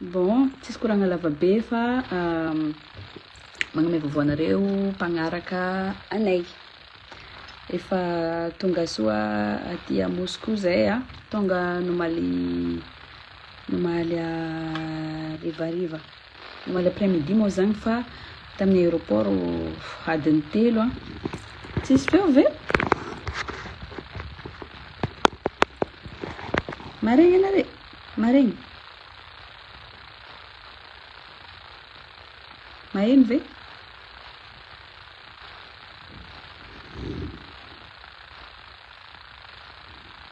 Bon, tsisy koragna lavabe fa magname vavoanareo mpagnaraka anay. Efa tonga soa aty a Moscou zay tonga nomaly rivariva. Nomaly après-midi moa zagny fa tamin'ny aéroport adiny 3 tsisy feo ve? Maregny anare, maregny. Maheno ve?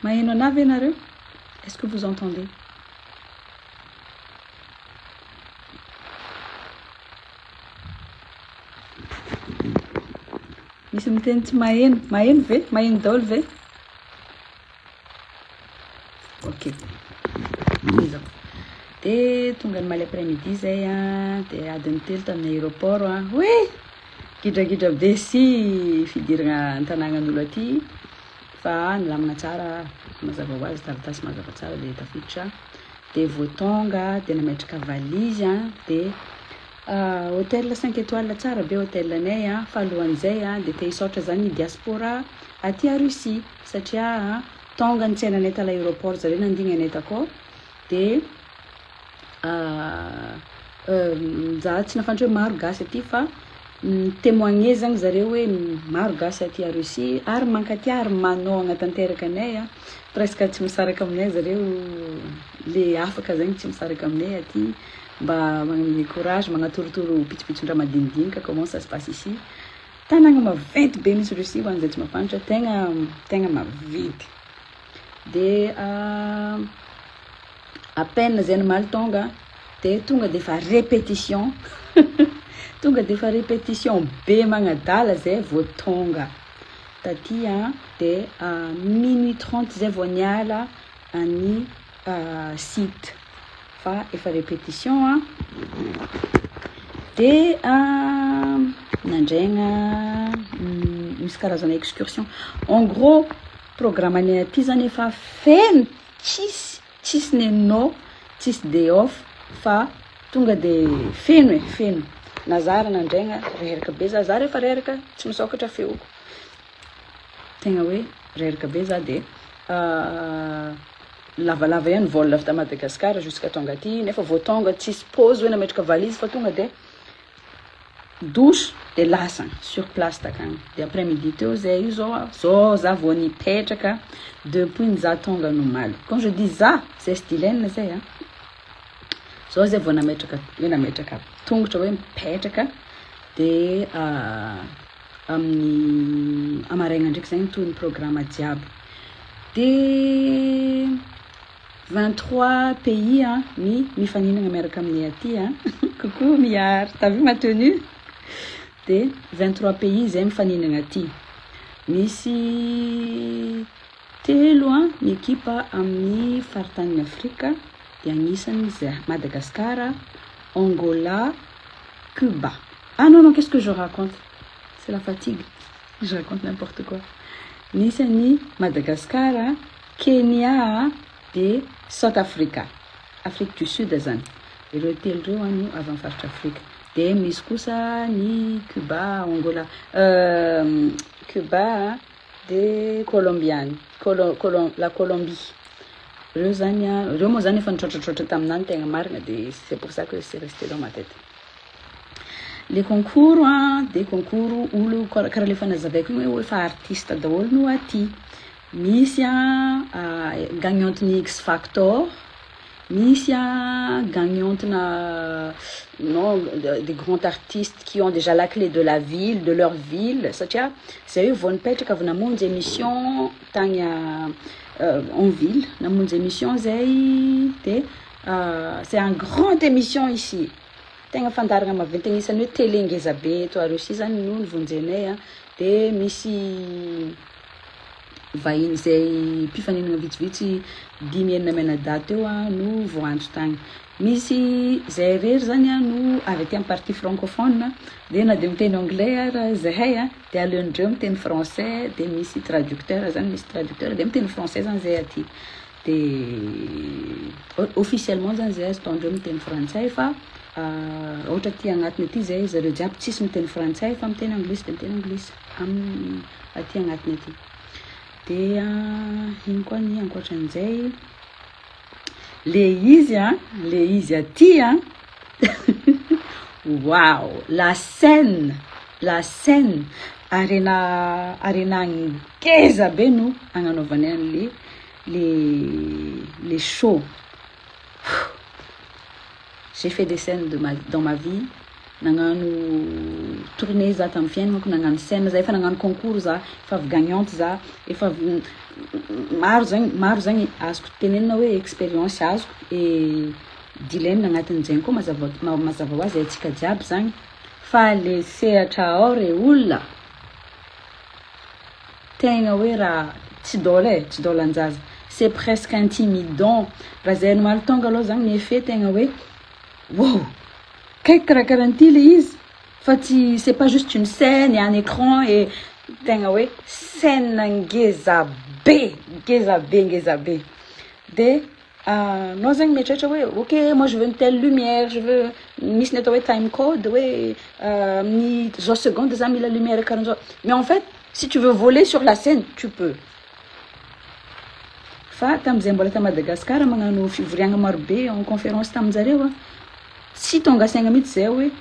Maheno ana ve nareo? Est-ce que vous entendez? Misy miteny tsy maheno, maheno ve? Maheno daholo ve? Ok. Izao. De tonga nomaly après-midi zay de adiny 3 tamin'ny aéroport oui gidragidra be si fidiragna an-tanàgnan'olo aty fa nilamina tsara mazava ho azy taratasy mazava tsara de tafiditra de vao tonga de nametraka valizy de hôtel 5 étoiles tsara be hôtelanay fa alohan'izay de te hisaotra zany diaspora aty a Russie satria tonga nitsenanay ta l'aéroport zareo nandigna anay takao de za tsy nafantatra hoe maro gasy aty fa témoigner zagny zareo hoe maro gasy aty a Russie ary mankaty ary manohagna tanteraka anay presque tsy misaraka aminay zareo le afaka zagny tsy misaraka aminay aty mba magname courage magnatorotoro pitsopitson-draha madinidinika comment ça se passe ici tanàgna maventy be misy Russie ho an'izay tsy mafantatra tegna maventy de à peine zay nomaly tonga de tonga de fa répétition tonga de fa répétition be magnadala zay vao tonga taty de minuit 30 zay vao niala any site fa efa répétition de nandraigna misy karazana excursion en gros programme anay aty zany efa feno tsisy nenao tsisy day off fa tonga de feno feno nazara nandraigna reraka be za rehefa reraka tsy misokatra feoko tegna hoe reraka be za de lavalava ihany vol avy ta Madagascar jusqu'à tonga aty nefa vao tonga tsisy pause hoe nametraka valise fa tonga de douche de lasagna sur place takagny de après-midi teo zay io zao za vao nipetraka depuis niza tonga nomaly quand je dis za c'est stylène zay zao zay vao nametraka tongotra hoe mipetraka de amin'ny amaraigna ndraiky zagny toy ny programme jiaby de 23 pays mifaninagna miaraka aminay aty coucou miar t'as vu ma tenue de 23 pays zay mifaninagna aty misy telo ny ekipa amin'ny faritanin'ny Afrika de agnisany zay Madagascar, Angola, Cuba. Ah non, qu'est-ce que je raconte? C'est la fatigue. Je raconte n'importe quoi. Nisany Madagascar, Kenya de South Africa. Afrique du Sud zany. Ireo telo reo no avy faritra Afrika. De misy kosa ny Cuba, Angola, Cuba de Colombiane, la Colombie. Reo zany reo moa zany efa nitrôtratrôtra taminany tegna marina de c'est pour ça que c'est resté dans ma tête. Les concours des concours olo karaha le fanazavaiko hoe efa artiste daholo no aty misy gagnante ny X Factor misy gagnante non des grands artistes qui ont déjà la clé de la ville de leur ville satria zay io vao nipetraka avy namonjy émission tagny en ville namonjy émission zay de c'est un grande émission ici tegna fandaragna maventy agnisan'ny hoe télé ngeza be eto a Russie zany no nivonjenay de misy vahiny zay mpifaninagna vitsivitsy 10 enina mena daty eo no voantso tagny misy zay rery zany no avy aty amin'ny partie francophone de na de miteny anglais ara zahay de aleondreo miteny français de misy traducteur zany misy traducteur de miteny français zany zay aty dia officiellement zany zay azotandreo miteny frantsay fa ohatra ty agnatiny aty zay zareo jiaby tsisy miteny frantsay fa miteny anglisy de miteny anglisy amin'ny aty agnatiny aty dia ino koa ny ankoatran'izay le izy aty wow, la scène arena ngeza be no agnanaovany an'le les shows. J'ai fait des scènes dans ma vie. Nagnano tournée za tam fiainako, nagnano scène za, efa nagnano concours za, efa gagnante za, efa maro zagny azoko tenenina hoe expérience azoko e dilaine agnatin'izay koa mazava ho azy antsika jiaby zagny fa le sehatra ao re olona tegna hoe raha tsy dôla anjaza, c'est presque intimidant raha zay no malo tonga aloha zagny ny effet tegna hoe wow, kaiky karaha-karan'ity le izy fa tsy c'est pas juste une scène et un écran et tegna hoe scène ngeza be de non zagny mieritreritra hoe ok, moi je veux une telle lumière, je veux misy ny atao hoe time code hoe amin'ny zao seconde za mila lumière karahan'zao, mais en fait si tu veux voler sur la scène tu peux. Fa tam'izay mbola ta Madagascar magnano fivoriagna maro be en conférence tamin'jareo si tonga saigna mihitsy zay hoe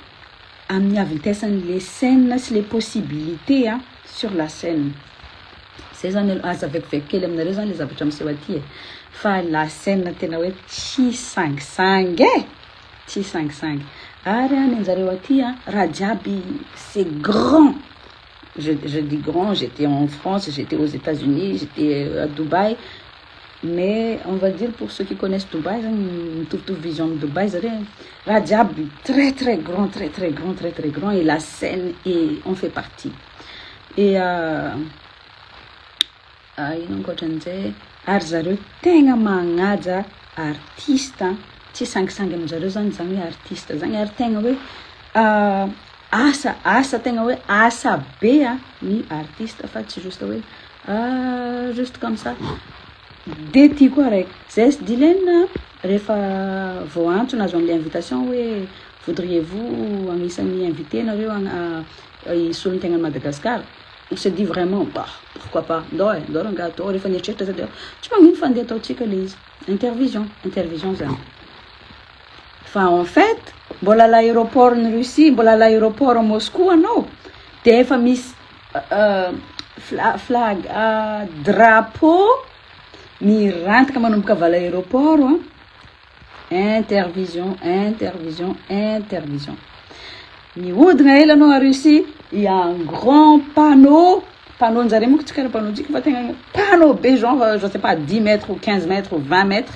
amin'ny avintesan'le scène sy les possibilités sur la scène. Zay zany aza vekiveky kely aminareo zany le zavatra miseho aty fa la scène tena hoe tsy sangisangy ary any anjareo aty raha jiaby c'est grand. Je dis grand, j'étais en France, j'étais aux États-Unis, j'étais à Dubaï. Mais on va dire pour ceux qui connaissent Dubaï, toute vision de Dubaï, Rajab très grand, très grand, et la scène et on fait partie. Et Arzareo tegna magnaja artiste, tsy sangisangy aminjareo zany hoe artiste zany ary tegna hoe asa tegna hoe asa be ny artiste fa tsy juste hoe juste comme ça. De ty koa raiky zay sy dilaine rehefa vao antony azo amin'le invitation hoe voudriez-vous agnisan'ny invité nareo isolon-tegna Madagascar, il se dit vraiment bah pourquoi pas ndao ranga atao rehefa nieritreritra zay de tsy magnino fa andeha ataotsika le izy intervision zany fa en fait mbola l'aéroport ny Russie, mbola l'aéroport en Moscou anao de efa misy flag drapeau mirantaka manomboka ava l'aéroport intervision mihodigna hela anao a Russie, il y a un grand panneau njareo moko tsy karaha panneau tsika fa tegna panneau be genre je sais pas 10 mètres ou 15 mètres ou 20 mètres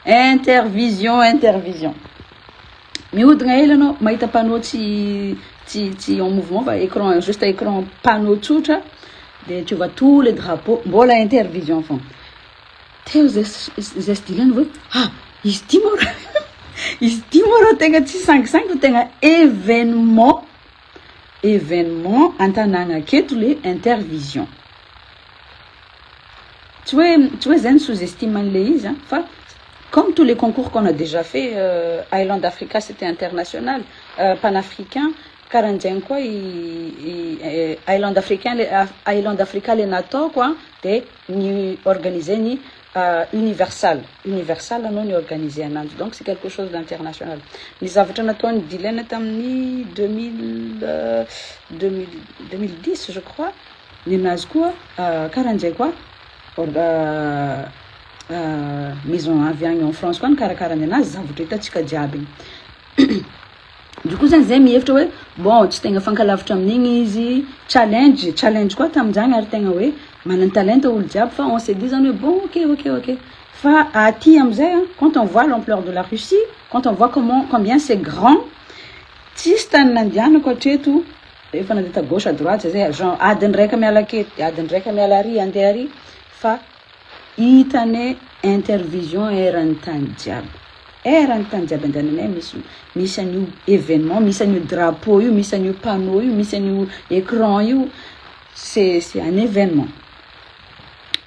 intervision mihodigna hela anao mahita panneau tsy en mouvement fa écran, juste écran panneau tsotra de tu vois tous les drapeaux mbola intervision fond teo zay style hoe izy ty mora tegna tsy sangisangy tegna événement antanàna aketo le intervision tu vois zany sous-estime an'le izy fa comme tous les concours qu'on a déjà fait Island Africa c'était international panafricain karanjegny koa Island Africa le natao koa de ny organiser ny universal anao ny organiser ananjy, donc c'est quelque chose d'international. Ny zavatra nataony dilaine tamin'ny 2010 je crois ninazy koa karanjay koa maison aviagny en France koa nikarakarany anazy zavatra hitatsika jiaby du coup zany zay mihevitra hoe bon tsy tegna fankalavitra amin'igny izy challenge koa tamin'izany ary tegna hoe manana talent olo jiaby fa on s'est dit zany hoe bon ok fa aty amizay quand on voit l'ampleur de la Russie, quand on voit combien c'est grand, tsisy tany nandianako hatreto efa nandeha ta gauche à droite zay genre adiny raika miala aketo adiny raika miala ary andeha ary fa hitane intervision eran'ny tany jiaby andehananay misy an'io événement, misy an'io drapeau io, misy an'io panneau io, misy an'io écran io, c'est un événement.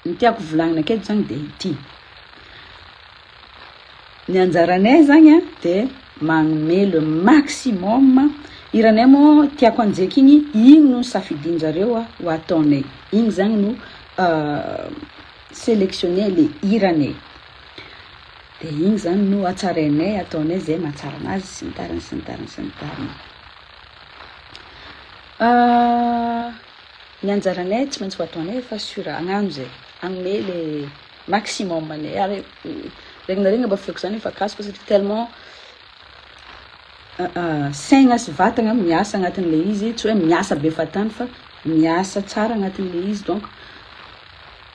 Ny tiako volagnina aketo zany de ity ny anjaranay zany de magnome le maximum. Iranay moa tiako anjeky igny no safidin-jareo ho ataonay. Igny zany no sélectionner le iranay. De igny zany no atsarainay ataonay zay mahatsara anazy sy ny tariny sy ny tariny sy ny tariny. Ny anjaranay tsy maintsy ho ataonay fa sur agnano zay agnome le maximum anay. Ary regny na regny mba feoko zany efa kasiko satria tellement saigna sy vatagna miasa agnatin'le izy, tsy hoe miasa be fatany fa miasa tsara agnatin'le izy, donc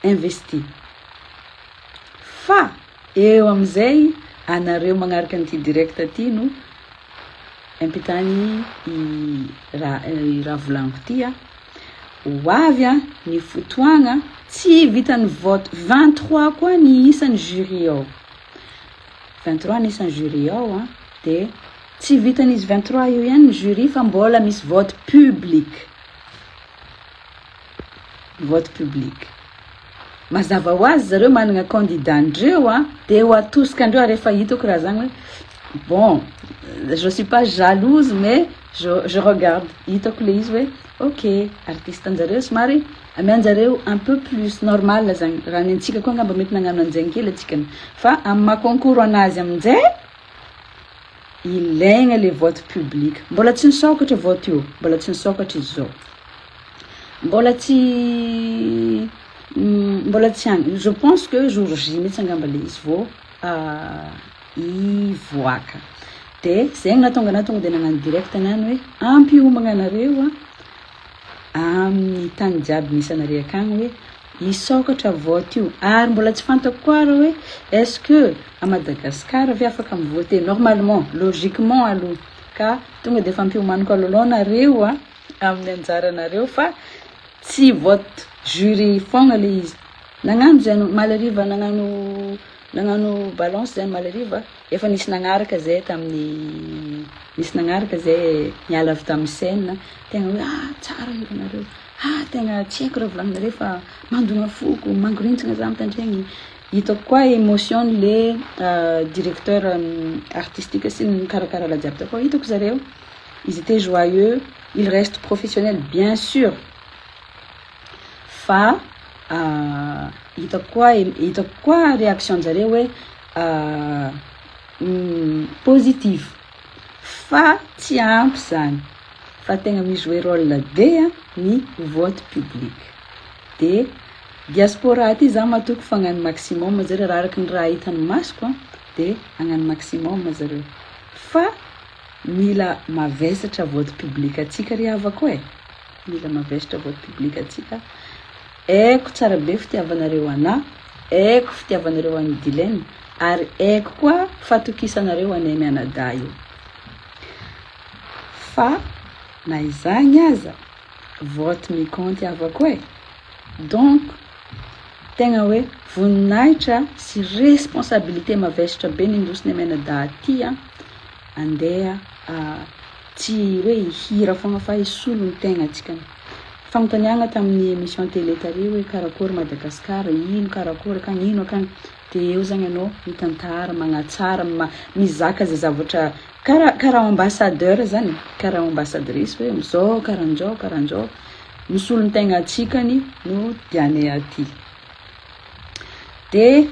investi. Fa eo amizay anareo magnaraka an'ity direct ty no impitany raha volagniko ty ho avy ny fotoagna tsy vitan'ny vote 23 koa ny isan'ny jury ao. 23 ny isan'ny jury ao de tsy vitan'izy 23 io ihany ny jury fa mbola misy vote public. Vote public. Mazava ho azy zareo managna candidat-ndreo de ho atosika-ndreo rehefa hitako raha zany hoe bon, je suis pas jalouse mais je regarde, hitako le izy hoe ok, artiste anjareo somary amianjareo un peu plus normal zany raha ny antsika koa ngamba mety nagnano anjegny kely atsikany. Fa amin'ny maha-concours anazy aminjay ilaigna le vote public. Mbola tsy nisokatra vote io, mbola tsy nisokatra izy zao, mbola tsy agny. Je pense que jour J mitsy angamba le izy vao ivoaka. De zegny natonga de nagnano direct anany hoe ampiomagna anareo amin'ny tany jiaby misy anareo akagny hoe isokatra vote io. Ary mbola tsy fantako koa raha hoe est-ce que à Madagascar ve afaka mivoter normalement, logiquement aloha, ka tonga de fampiomaniko alohanareo amin'ny anjaranareo fa tsy vote jury fogna le izy. Nagnano zay malariva, nagnano balance zay malariva, efa nisy nagnaraka zay tamin'ny niala avy tamin'ny scène, tegna hoe tsara iranareo, tegna tsy haiko raha volagninareo fa mandona foko, mangorintsagna za mitandregny. Hitako koa émotion le directeur artistique sy ny karakara la jiaby tako, hitako zareo ils étaient joyeux, ils restent professionnels bien sûr. Fa hitako koa réaction zareo hoe positive. Fa tsy ampy zany, fa tegna mijouer rôle be ny vote public. De diaspora ty za matoko fa agnano maximum zareo raha araky ny raha hitany masoko de agnano maximum zareo. Fa mila mavesatra vote public atsika ry havako mila mavesatra vote public atsika. Eko tsara be fitiavanareo ana, eko fitiavanareo any Dilene, ary eko koa fatokisanareo anay mianada io. Fa na izany aza vote mikonty havako donc tegna hoe voninahitra sy responsabilité mavesatra be ny indosiny mianada ty andeha tsy hoe hira fogna fa hisolo ny tegna atsikany. Fanontaniagna tamin'ny émission télé tary hoe karakory Madagascar, ino karakory akagny, ino akagny, de eo zany anao mitantara, magnatsara, mizaka zay zavatra karaha ambassadeur zany, karaha ambassadrice hoe mizao karanjao misolo ny tegna atsikany no dianay aty. De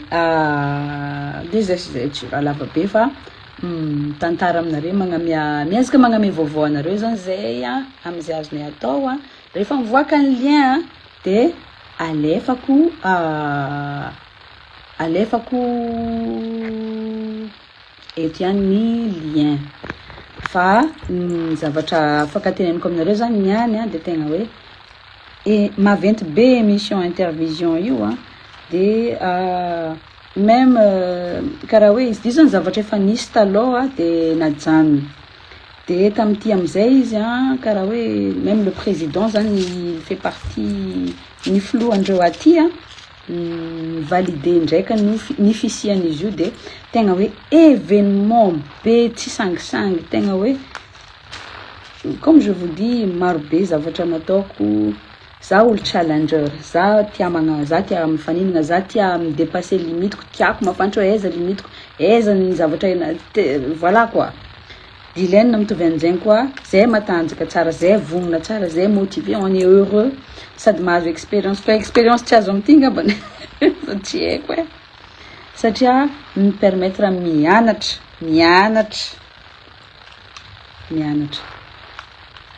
zay tsy raha lava be fa tantara aminareo miezaka magname vaovao anareo zany zay amizay azonay atao rehefa mivoaka ny lien de alefako eto ihany ny lien. Fa zavatra afaka teneniko aminareo zany niany de tegna hoe maventy be émission intervision io de même karaha hoe izy zany zavatra efa nisy taloha de najanony. De tamty amizay izy karaha hoe même le président zany fait partie ny floandreo aty validé ndraika ny fisian'izy io. De tegna hoe événement be tsy sangisangy, tegna hoe comme je vous dis maro be zavatra nataoko za olo challenger, za tia mifaninana, za tia midépasser limitiko, tiako mafantatra hoe aiza limitiko, aiza ny zavatra voilà quoi. Dilaine mitovy an'izegny koa, zay matanjaka tsara, zay vonona tsara, zay motivé, on est heureux, sady mahazo expérience, fa expérience tsy azo amin'ity ngambany tsy haiko e. Satria mi-permettre mianatra.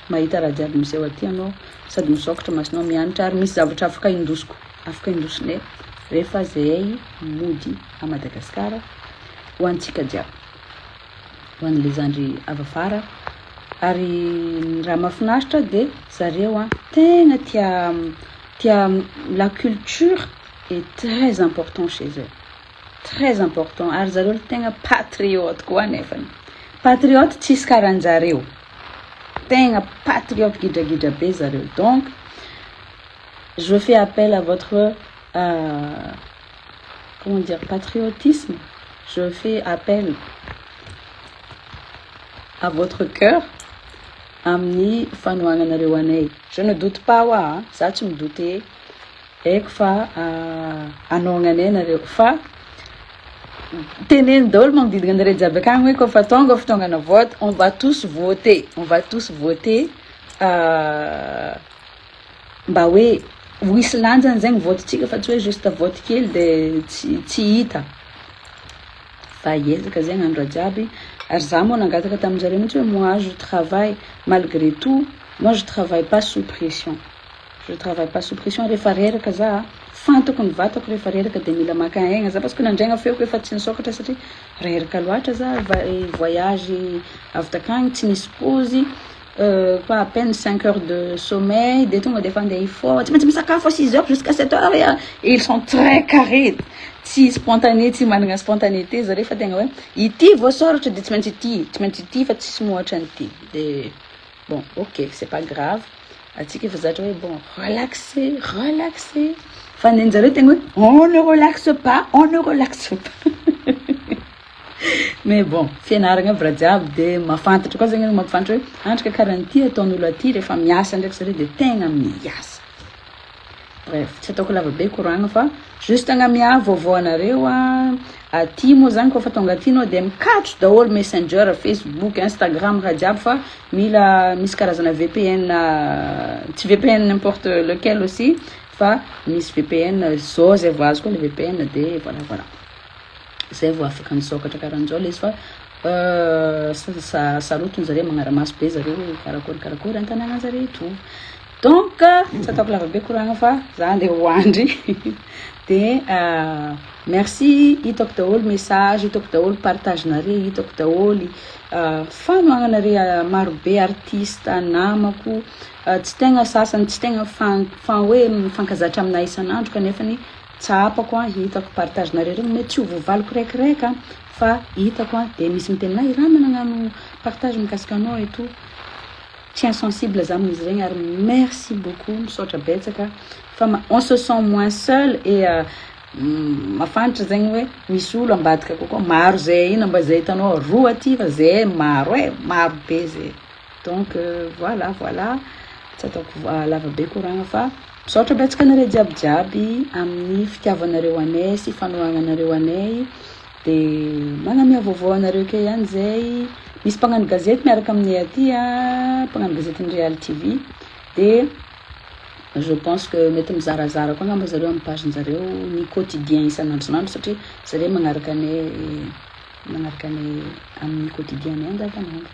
Mahita raha jiaby miseho aty anao, sady misokatra masonao mianatra, ary misy zavatra afaka indosinay rehefa zay mody a Madagasikara ho antsika jiaby, ho an'le zandry avy afara. Ary raha mahafinaritra de zareo tena tia la culture est très important chez eux, très important. Ary zareo tena patriote koa nefany, patriote tsisy karanjareo, tena patriote gidragidra be zareo. Donc je fais appel à votre comment dire, patriotisme. Je fais appel à votre cœur amin'ny fanoagnanareo anay. Je ne doute pas wa, za tsy midoute eko fa anognanay nareo, fa teneny daholo magnodidina anareo jiaby akagny hoe koa fa tonga fitongana vote, on va tous voter mba hoe ho hisy lanjany zegny vote-tsika, fa tsy hoe juste vote kely de tsy hita. Fa hiezaka zegny andro jiaby. Ary za moa nangataka tamin'jareo mihitsy hoe moi je travaille malgré tout, moi je travaille pas sous pression. Rehefa reraka za fantako ny vatako, rehefa reraka de mila maka aigna za, parce que nandraigna feoko efa tsy nisokatra satria reraka loatra za, voyage avy takagny tsy nisy pause, quoi à peine 5 heures de sommeil, de tonga de efa andeha ifort, tsy maintsy misakafo à 6 heures jusqu'à 7 heures, et ils sont très carrés, tsy spontané, tsy managna spontanéité zareo, fa tegna hoe ity voasoratra de tsy maintsy ity fa tsisy moatra an'ity. De bon, ok, c'est pas grave, atsika efa zatra hoe bon, relaxer. Fa nenjareo tegna hoe on ne relaxe pas. Mais bon, fianaragna aby raha jiaby, de mafantatra koa zegny mampifantatra hoe andrika karahan'ity ataon'olo aty, rehefa miasa ndraiky zareo de tegna miasa. Bref, tsy ataoko lava be koragna, fa juste agnamia vaovao anareo aty moa zany koa fa tonga aty anao de mikatro daholo Messenger, Facebook, Instagram, raha jiaby, fa mila misy karazana VPN, tsy VPN n'importe lequel aussi, fa misy VPN zao zay vao azo koa le VPN, de voilà zay vao afaka nisokatra karahan'zao le izy, fa sarotiny zareo magnaramaso be zareo hoe karakory an-tanàgna zareo eto. Donc tsy ataoko lava be koragna, fa za andeha hoandry de merci, hitako daholo message, hitako daholo partagenareo, hitako daholo fanoagnanareo marobe artiste namako, tsy tegna sasany tsy tegna hoe mifankazatra aminay isan'andro, kanefany tsapako hitako partagenareo regny, mety tsy ho voavaliko raikiraika, fa hitako de misy miteninay raha nagnano partage mikasika anao et tout. Tiens sensible za amin'izy regny, ary merci beaucoup, misaotra betsaka, fa on se sent moins seul, et mafantatra zegny hoe misy olo ambadika kokoa, maro zay ina mba zay hitanao roa aty fa zay maro be zay. Donc voilà, tsy ataoko lava be koragna, fa misaotra betsaka anareo jiaby amin'ny fitiavanareo anay sy fanoagnanareo anay, de magnamia vaovao anareo ke ihany zay. Misy mpagnano gazety miaraka aminay aty, mpagnano gazetiny Real TV, de je pense que mety mizarazara koa ngamba zareo amin'ny page-njareo ny quotidien isan'andro, satria zareo magnaraka anay amin'ny quotidien anay andavanandro.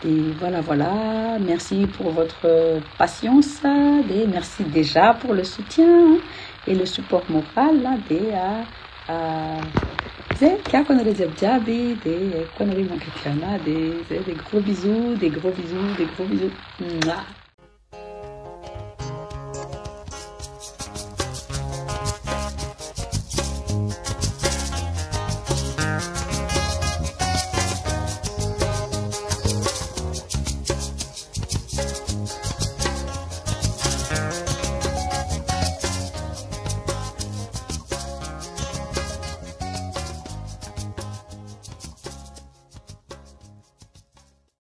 Et voilà, merci pour votre patience, et merci déjà pour le soutien et le support moral là, zay tiako anareo jiaby, de koa anareo mankatiana, de des gros bisous.